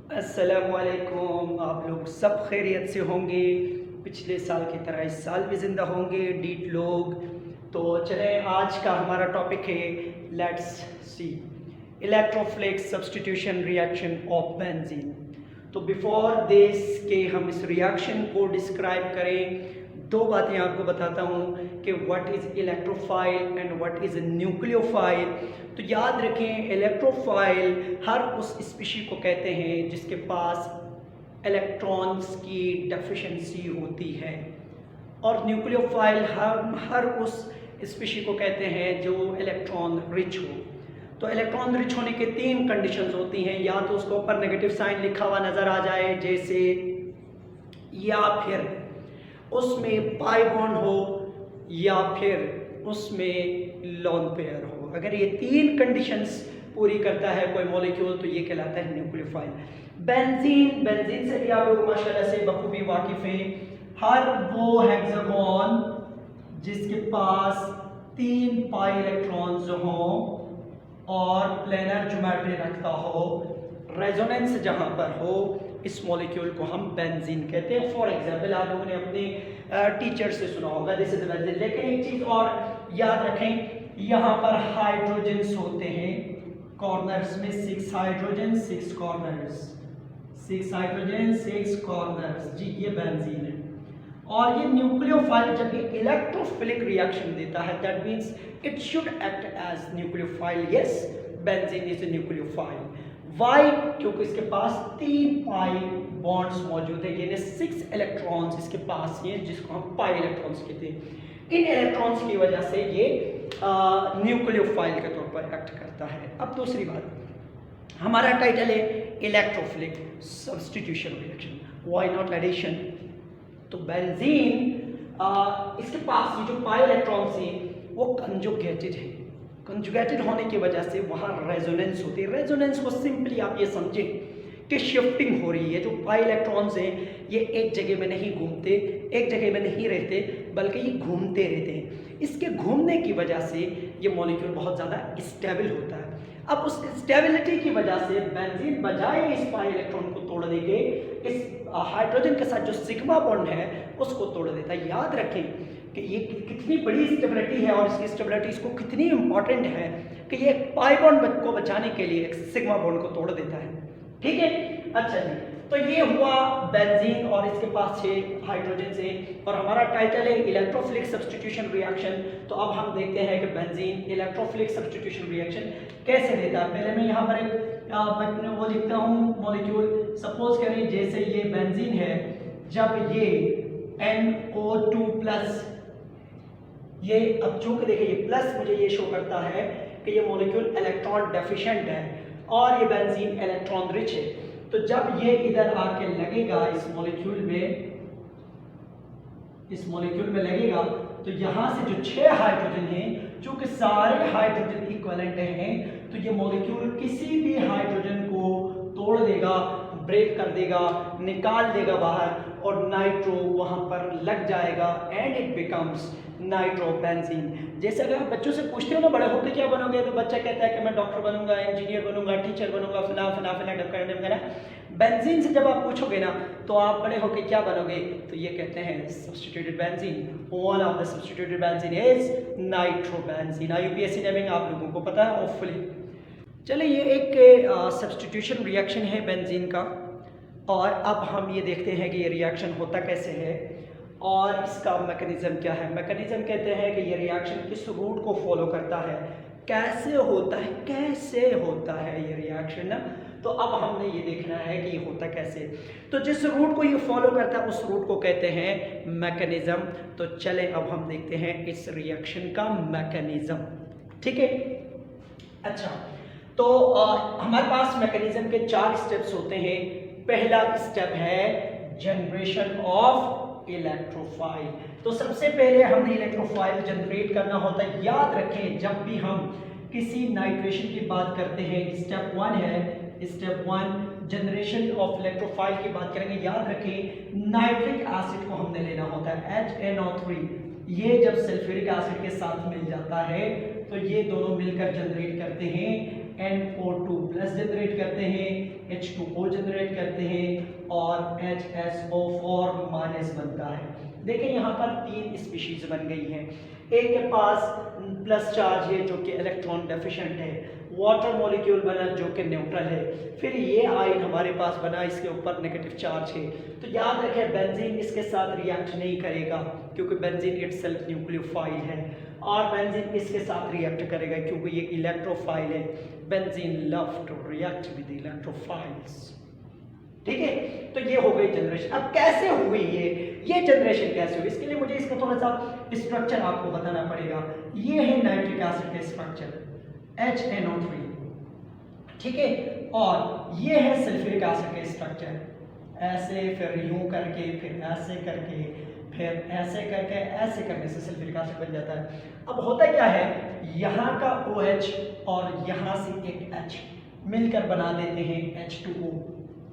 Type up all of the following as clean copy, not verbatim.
अस्सलामुअलैकुम। आप लोग सब खैरियत से होंगे, पिछले साल की तरह इस साल भी ज़िंदा होंगे डीट लोग। तो चलें, आज का हमारा टॉपिक है, let's see electrophilic substitution reaction of benzene. तो बिफोर दिस के हम इस रिएक्शन को डिस्क्राइब करें, दो बातें आपको बताता हूँ कि what is electrophile and what is nucleophile. तो याद रखें, इलेक्ट्रोफाइल हर उस स्पीशी को कहते हैं जिसके पास इलेक्ट्रॉन्स की डेफिशिएंसी होती है, और न्यूक्लियोफाइल हर उस स्पीशी को कहते हैं जो इलेक्ट्रॉन रिच हो। तो इलेक्ट्रॉन रिच होने के तीन कंडीशंस होती हैं, या तो उसके ऊपर नेगेटिव साइन लिखा हुआ नज़र आ जाए जैसे, या फिर उसमें पाई बॉन्ड हो, या फिर उसमें लोन पेयर हो। अगर ये तीन कंडीशंस पूरी करता है कोई मॉलिक्यूल तो ये कहलाता है न्यूक्लियोफाइल। बेंजीन से भी आप लोग माशाल्लाह से बखूबी वाकिफ हैं। हर वो हेक्सागोन जिसके पास 3 पाई इलेक्ट्रॉन्स हों और प्लेनर ज्योमेट्री रखता हो, रेजोनेंस जहां पर हो, इस मॉलिक्यूल को हम बेंजीन कहते हैं। फॉर एग्जांपल आप लोगों ने अपने टीचर से सुना होगा दिस इज बेंजीन। लेकिन एक चीज और याद रखें, यहाँ पर हाइड्रोजन्स होते हैं कॉर्नर्स में, 6 हाइड्रोजन 6 कॉर्नर्स, 6 हाइड्रोजन 6 कॉर्नर्स, जी ये बेंजीन है। और ये न्यूक्लियोफाइल जब ये इलेक्ट्रोफिलिक रिएक्शन देता है, that means it should act as nucleophile. Yes, benzene is a nucleophile. Why? क्योंकि इसके पास 3 पाई बॉन्ड्स मौजूद है, यानी 6 इलेक्ट्रॉन्स इसके पास हैं जिसको हम पाई इलेक्ट्रॉन्स कहते हैं। इन इलेक्ट्रॉन्स की वजह से ये न्यूक्लियोफाइल के तौर पर एक्ट करता है। अब दूसरी बात, हमारा टाइटल है electrophilic substitution reaction, why not addition. तो बेंजीन इसके पास ये जो पाई इलेक्ट्रॉन्स हैं वो कंजुगेटेड है। कंजुगेटेड होने की वजह से वहाँ रेजोनेंस होती है। रेजोनेंस को सिंपली आप ये समझें कि शिफ्टिंग हो रही है। जो पाई इलेक्ट्रॉन्स हैं ये एक जगह में नहीं घूमते, एक जगह में नहीं रहते, बल्कि ये घूमते रहते हैं। इसके घूमने की वजह से ये मॉलिक्यूल बहुत ज़्यादा स्टेबल होता है। अब उस स्टेबिलिटी की वजह से बेंजीन बजाय इस पाई इलेक्ट्रॉन को तोड़ने के, इस हाइड्रोजन के साथ जो सिग्मा बॉन्ड है उसको तोड़ देता है। याद रखें कि ये कितनी बड़ी स्टेबिलिटी है और इसकी स्टेबिलिटी इसको कितनी इंपॉर्टेंट है कि ये पाई बॉन्ड को बचाने के लिए एक सिग्मा बॉन्ड को तोड़ देता है। ठीक है, अच्छा जी। तो ये हुआ बेंजीन और इसके पास 6 हाइड्रोजन से, और हमारा टाइटल है इलेक्ट्रोफिलिक सब्स्टिट्यूशन रिएक्शन। तो अब हम देखते हैं कि बेंजीन इलेक्ट्रोफिलिक सब्स्टिट्यूशन रिएक्शन कैसे देता है। पहले मैं यहाँ पर एक वो लिखता हूँ मॉलिक्यूल। सपोज करें जैसे ये बेंजीन है, जब ये NO2+, ये अब चूंकि देखिए ये प्लस मुझे ये शो करता है कि ये मॉलिक्यूल इलेक्ट्रॉन डेफिशिएंट है और ये बेंजीन इलेक्ट्रॉन रिच है। तो जब ये इधर आके लगेगा इस मॉलिक्यूल में लगेगा, तो यहाँ से जो 6 हाइड्रोजन हैं, चूंकि सारे हाइड्रोजन इक्विवेलेंट हैं, तो ये मॉलिक्यूल किसी भी हाइड्रोजन को तोड़ देगा, ब्रेक कर देगा, निकाल देगा बाहर, और नाइट्रो वहाँ पर लग जाएगा एंड इट बिकम्स नाइट्रोबेंजीन। जैसे अगर आप बच्चों से पूछते हो ना बड़े होकर क्या बनोगे, तो बच्चा कहता है कि मैं डॉक्टर बनूंगा, इंजीनियर बनूंगा, टीचर बनूंगा, फला फला फला डॉक्टर। बेंजीन से जब आप पूछोगे ना तो आप बड़े होकर क्या बनोगे, तो ये कहते हैं substituted benzene. One of the substituted benzene is nitrobenzene. UPSC naming आप लोगों को पता है होपफुली। चलिए, ये एक सब्स्टिट्यूशन रिएक्शन है बेंजीन का, और अब हम ये देखते हैं कि ये रिएक्शन होता कैसे है और इसका मैकेनिज्म क्या है। मैकेनिज्म कहते हैं कि ये रिएक्शन किस रूट को फॉलो करता है, कैसे होता है ये रिएक्शन। तो अब हमने ये देखना है कि ये होता कैसे। तो जिस रूट को ये फॉलो करता है उस रूट को कहते हैं मैकेनिज्म। तो चले अब हम देखते हैं इस रिएक्शन का मैकेनिज्म। ठीक है, अच्छा। तो हमारे पास मैकेनिज्म के 4 स्टेप्स होते हैं। पहला स्टेप है जनरेशन ऑफ इलेक्ट्रोफाइल। तो सबसे पहले हमने इलेक्ट्रोफाइल जनरेट करना होता है। याद रखें, जब भी हम किसी नाइट्रेशन की बात करते हैं, स्टेप 1 है, स्टेप 1 जनरेशन ऑफ इलेक्ट्रोफाइल की बात करेंगे। याद रखें, नाइट्रिक एसिड को हमने लेना होता है HNO3। ये जब सल्फ्यूरिक एसिड के साथ मिल जाता है तो ये दोनों मिलकर जनरेट करते हैं NO2 प्लस जनरेट करते हैं, H2O जनरेट करते हैं और HSO4 माइनस बनता है। देखिए यहाँ पर 3 स्पीशीज बन गई हैं। एक के पास प्लस चार्ज है जो कि इलेक्ट्रॉन डेफिशिएंट है, वाटर मॉलिक्यूल बना जो कि न्यूट्रल है, फिर ये आयन हमारे पास बना इसके ऊपर नेगेटिव चार्ज है। तो याद रखें बेंजीन इसके साथ रिएक्ट नहीं करेगा क्योंकि बेंजीन इटसेल्फ न्यूक्लियोफाइल है, और बेंजीन इसके साथ रिएक्ट करेगा क्योंकि ये इलेक्ट्रोफाइल है। Benzene love to react with electrophiles. ठीक है, तो ये हो गई जनरेशन। अब कैसे हुई ये जनरेशन कैसे हुई, इसके लिए मुझे इसका थोड़ा सा स्ट्रक्चर आपको बताना पड़ेगा। ये है नाइट्रिक एसिड का स्ट्रक्चर HNO3, ठीक है, और ये है सल्फ्यूरिक एसिड का स्ट्रक्चर, ऐसे फिर यूं करके फिर ऐसे करके फिर ऐसे करके ऐसे करने से सल्फ्यूरिक एसिड बन जाता है। अब होता क्या है, यहाँ का OH और यहाँ से एक H मिलकर बना देते हैं H2O,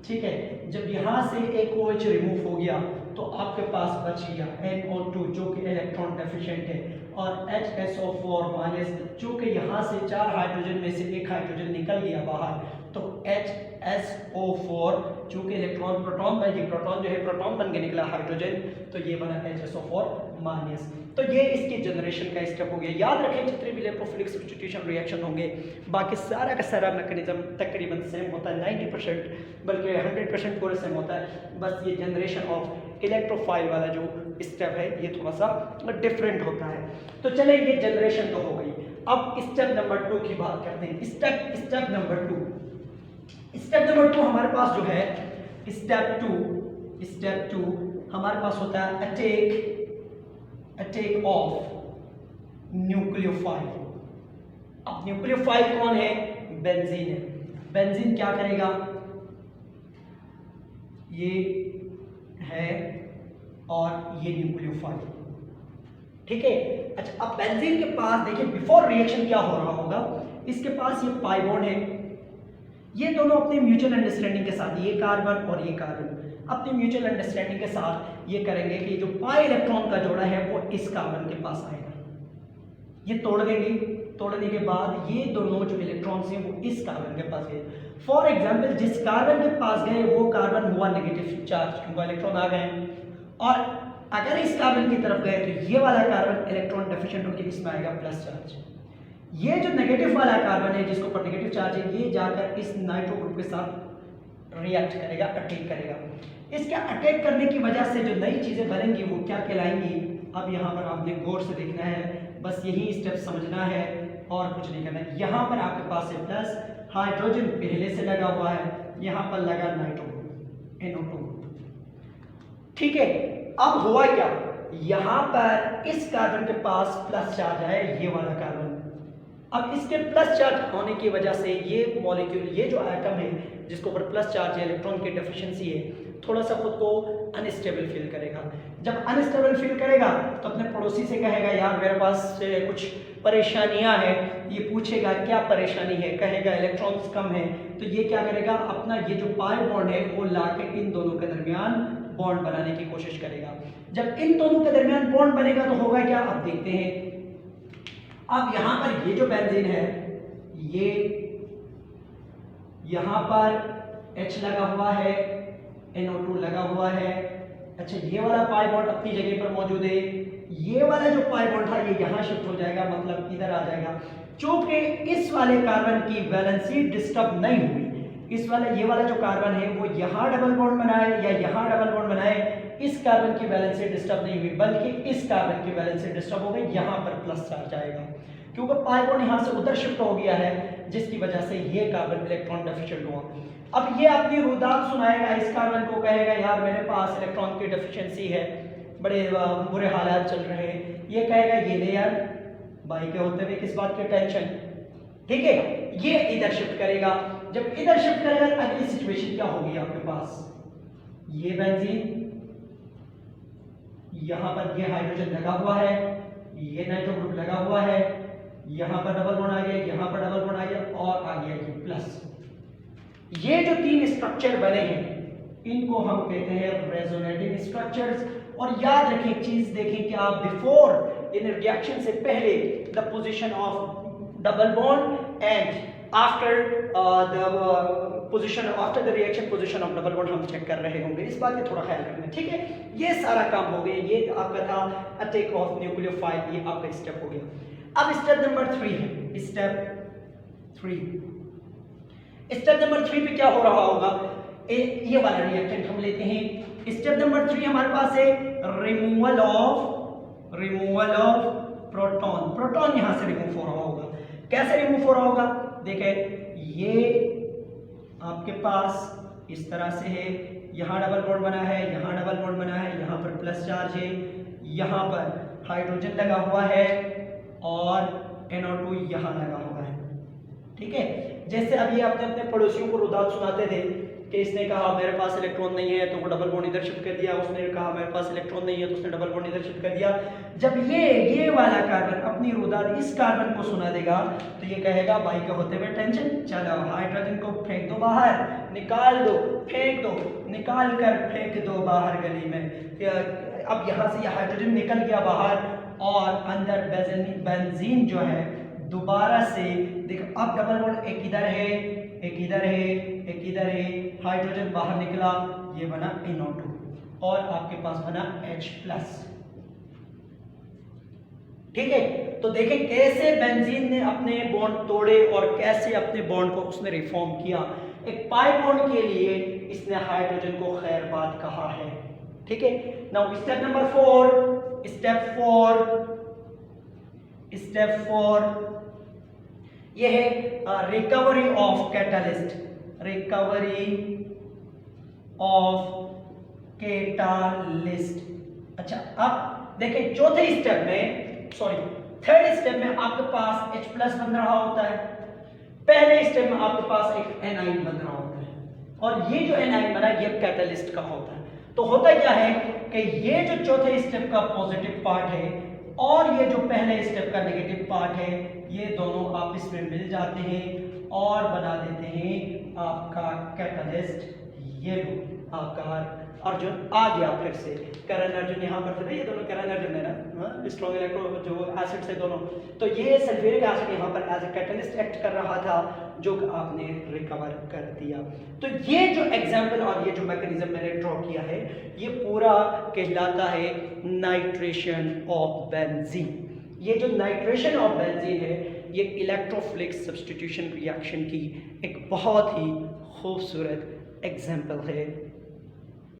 ठीक है। जब यहाँ से एक OH रिमूव हो गया तो आपके पास बच गया NO2 जो कि इलेक्ट्रॉन डेफिशिएंट है, और HSO4 माइनस जो कि यहाँ से 4 हाइड्रोजन में से एक हाइड्रोजन निकल गया बाहर, तो HSO4 जो कि इलेक्ट्रॉन प्रोटॉन बन गया, प्रोटॉन जो है प्रोटॉन बन के निकला हाइड्रोजन, तो ये बना HSO4 माइनस। तो ये इसकी जनरेशन का स्टेप हो गया। याद रखें जितने भी इलेक्ट्रोफिलिक सब्स्टिट्यूशन रिएक्शन होंगे बाकी सारा का सारा मैकेनिज्म तकरीबन सेम होता है, 90% बल्कि 100% पूरा सेम होता है। बस ये जनरेशन ऑफ इलेक्ट्रोफाइल वाला जो स्टेप है ये थोड़ा सा डिफरेंट होता है। तो चले ये जनरेशन तो हो गई। अब स्टेप नंबर 2 की बात करते हैं। स्टेप नंबर 2 हमारे पास जो है स्टेप 2 हमारे पास होता है अटैक ऑफ न्यूक्लियोफाइल। अब न्यूक्लियोफाइल कौन है, बेंजीन है। बेंजीन क्या करेगा, ये है और ये न्यूक्लियोफाइल, ठीक है। अच्छा, अब बेंजीन के पास देखिए बिफोर रिएक्शन क्या हो रहा होगा, इसके पास ये पाई बॉन्ड है, ये दोनों अपने म्यूचुअल अंडरस्टैंडिंग के साथ, ये कार्बन और ये कार्बन अपने म्यूचुअल अंडरस्टैंडिंग के साथ ये करेंगे कि जो पाई इलेक्ट्रॉन का जोड़ा है वो इस कार्बन के पास आएगा, ये तोड़ देंगे। तोड़ने के बाद ये दोनों जो इलेक्ट्रॉन्स हैं वो इस कार्बन के पास गए। फॉर एग्जांपल जिस कार्बन के पास गए वो कार्बन हुआ नेगेटिव चार्ज क्योंकि इलेक्ट्रॉन आ गए, और अगर इस कार्बन की तरफ गए तो ये वाला कार्बन इलेक्ट्रॉन डेफिशिएंट होकर इसमें आएगा प्लस चार्ज। ये जो नेगेटिव वाला कार्बन है जिसके ऊपर नेगेटिव चार्ज है ये जाकर इस नाइट्रो ग्रुप के साथ रिएक्ट करेगा, अटैक करेगा। इसके अटैक करने की वजह से जो नई चीजें बनेंगी वो क्या कहलाएंगी, अब यहाँ पर आपने गौर से देखना है, बस यही स्टेप समझना है और कुछ नहीं करना है। यहाँ पर आपके पास है प्लस, हाइड्रोजन पहले से लगा हुआ है, यहाँ पर लगा नाइट्रो NO2, ठीक है। अब हुआ क्या, यहाँ पर इस कार्बन के पास प्लस चार्ज है, ये वाला कार्बन। अब इसके प्लस चार्ज होने की वजह से ये मॉलिक्यूल, ये जो एटम है जिसके ऊपर प्लस चार्ज है, इलेक्ट्रॉन की डेफिशिएंसी है, थोड़ा सा खुद को अनस्टेबल फील करेगा। जब अनस्टेबल फील करेगा तो अपने पड़ोसी से कहेगा यार मेरे पास कुछ परेशानियां हैं, ये पूछेगा क्या परेशानी है, कहेगा इलेक्ट्रॉन्स कम है, तो ये क्या करेगा, अपना ये जो पाई बॉन्ड है वो लाके इन दोनों के दरमियान बॉन्ड बनाने की कोशिश करेगा। जब इन दोनों के दरमियान बॉन्ड बनेगा तो होगा क्या, अब देखते हैं। अब यहाँ पर ये जो बेंजीन है, ये यहाँ पर H लगा हुआ है, NO2 लगा हुआ है। अच्छा, ये वाला पाई बॉन्ड अपनी जगह पर मौजूद है, ये वाला जो पाई बॉन्ड था ये यहाँ शिफ्ट हो जाएगा, मतलब इधर आ जाएगा। चूंकि इस वाले कार्बन की वैलेंसी डिस्टर्ब नहीं हुई, इस वाला ये वाला जो कार्बन है वो यहाँ डबल बॉन्ड बनाए या यहाँ डबल बॉन्ड बनाए, इस कार्बन की वैलेंसी डिस्टर्ब नहीं हुई, बल्कि इस कार्बन की वैलेंसी डिस्टर्ब हो गई, यहाँ पर प्लस चार्ज आएगा क्योंकि पाई बॉन्ड यहाँ से उधर शिफ्ट हो गया है, जिसकी वजह से ये कार्बन इलेक्ट्रॉन डेफिशिएंट हुआ। अब ये अपनी रुदात सुनाएगा इस कार्बन को, कहेगा यार मेरे पास इलेक्ट्रॉन की डेफिशिएंसी है, बड़े बुरे हालात चल रहे हैं। ये कहेगा ये ले यार, भाई के होते हुए किस बात की टेंशन, ठीक है। ये इधर शिफ्ट करेगा, जब इधर शिफ्ट करेगा अगली सिचुएशन क्या होगी आपके पास, ये बेंजीन यहाँ पर ये हाइड्रोजन लगा हुआ है, ये नाइट्रो ग्रुप लगा हुआ है, यहाँ पर डबल बॉन्ड आ गया, यहाँ पर डबल बॉन्ड आ गया और आ गया ये प्लस। ये जो तीन स्ट्रक्चर बने हैं इनको हम कहते हैं रेजोनेटिव स्ट्रक्चर्स। और याद रखें एक चीज, देखें कि आप बिफोर इन रिएक्शन से पहले the position of double bond and after the position, after the reaction position of double bond हम चेक कर रहे होंगे। इस बात का थोड़ा ख्याल रखना, ठीक है। ये सारा काम हो गया, ये आपका था अटैक ऑफ न्यूक्लियोफाइल, ये आपका स्टेप हो गया। अब स्टेप नंबर 3 है, स्टेप 3। स्टेप नंबर 3 पे क्या हो रहा होगा, ये वाला रिएक्शन हम लेते हैं। स्टेप नंबर 3 हमारे पास है रिमूवल ऑफ प्रोटॉन। प्रोटॉन यहां से रिमूव हो रहा होगा। कैसे रिमूव हो रहा होगा, देखें ये आपके पास इस तरह से है, यहां डबल बॉन्ड बना है, यहां डबल बॉन्ड बना है, यहां पर प्लस चार्ज है, यहां पर हाइड्रोजन लगा हुआ है और NO2 यहां लगा हुआ है, ठीक है। जैसे अभी आपने अपने पड़ोसियों को रुदात सुनाते थे कि इसने कहा मेरे पास इलेक्ट्रॉन नहीं है तो वो डबल बॉन्ड इधर शिफ्ट कर दिया, उसने कहा मेरे पास इलेक्ट्रॉन नहीं है तो उसने डबल बॉन्ड इधर शिफ्ट कर दिया। जब ये वाला कार्बन अपनी रुदात इस कार्बन को सुना देगा तो ये कहेगा भाई के होते हुए टेंशन, चलो हाइड्रोजन को फेंक दो बाहर, निकाल दो, फेंक दो, निकाल कर फेंक दो बाहर गली में। अब यहाँ से ये हाइड्रोजन निकल गया बाहर और अंदर बेंजीन जो है दोबारा से देखो, अब डबल बॉन्ड एक इधर है, एक इधर है, एक इधर है, हाइड्रोजन बाहर निकला, ये बना NO2 और आपके पास बना H+। ठीक है, तो देखें कैसे बेंजीन ने अपने बॉन्ड तोड़े और कैसे अपने बॉन्ड को उसने रिफॉर्म किया। एक पाई बॉन्ड के लिए इसने हाइड्रोजन को खैरबाद कहा है, ठीक है। नाउ स्टेप नंबर 4, स्टेप 4 ये है recovery of catalyst, recovery of catalyst. अच्छा, अब देखिए चौथे स्टेप में, थर्ड स्टेप में आपके पास H+ बन रहा होता है, पहले स्टेप में आपके पास एक एनाइन बन रहा होता है और ये जो एनाइन बना ये कैटलिस्ट का होता है। तो होता क्या है कि ये जो चौथे स्टेप का पॉजिटिव पार्ट है और ये जो पहले स्टेप का नेगेटिव पार्ट है, ये दोनों आपस में मिल जाते हैं और बना देते हैं आपका कैटलिस्ट। ये लो आपका अर्जुन आ गया फिर से, करण अर्जुन यहाँ पर थे, ये दोनों करण अर्जुन है ना, स्ट्रॉन्ग इलेक्ट्रो जो एसिड से दोनों, तो ये सल्फ्यूरिक एसिड यहाँ पर एज ए कैटलिस्ट एक्ट कर रहा था जो आपने रिकवर कर दिया। तो ये जो एग्जाम्पल और ये जो मैकेनिज्म मैंने ड्रॉ किया है ये पूरा कहलाता है नाइट्रेशन ऑफ बेंजीन। ये जो नाइट्रेशन ऑफ बेंजीन है ये इलेक्ट्रोफिलिक सब्स्टिट्यूशन रिएक्शन की एक बहुत ही खूबसूरत एग्जाम्पल है।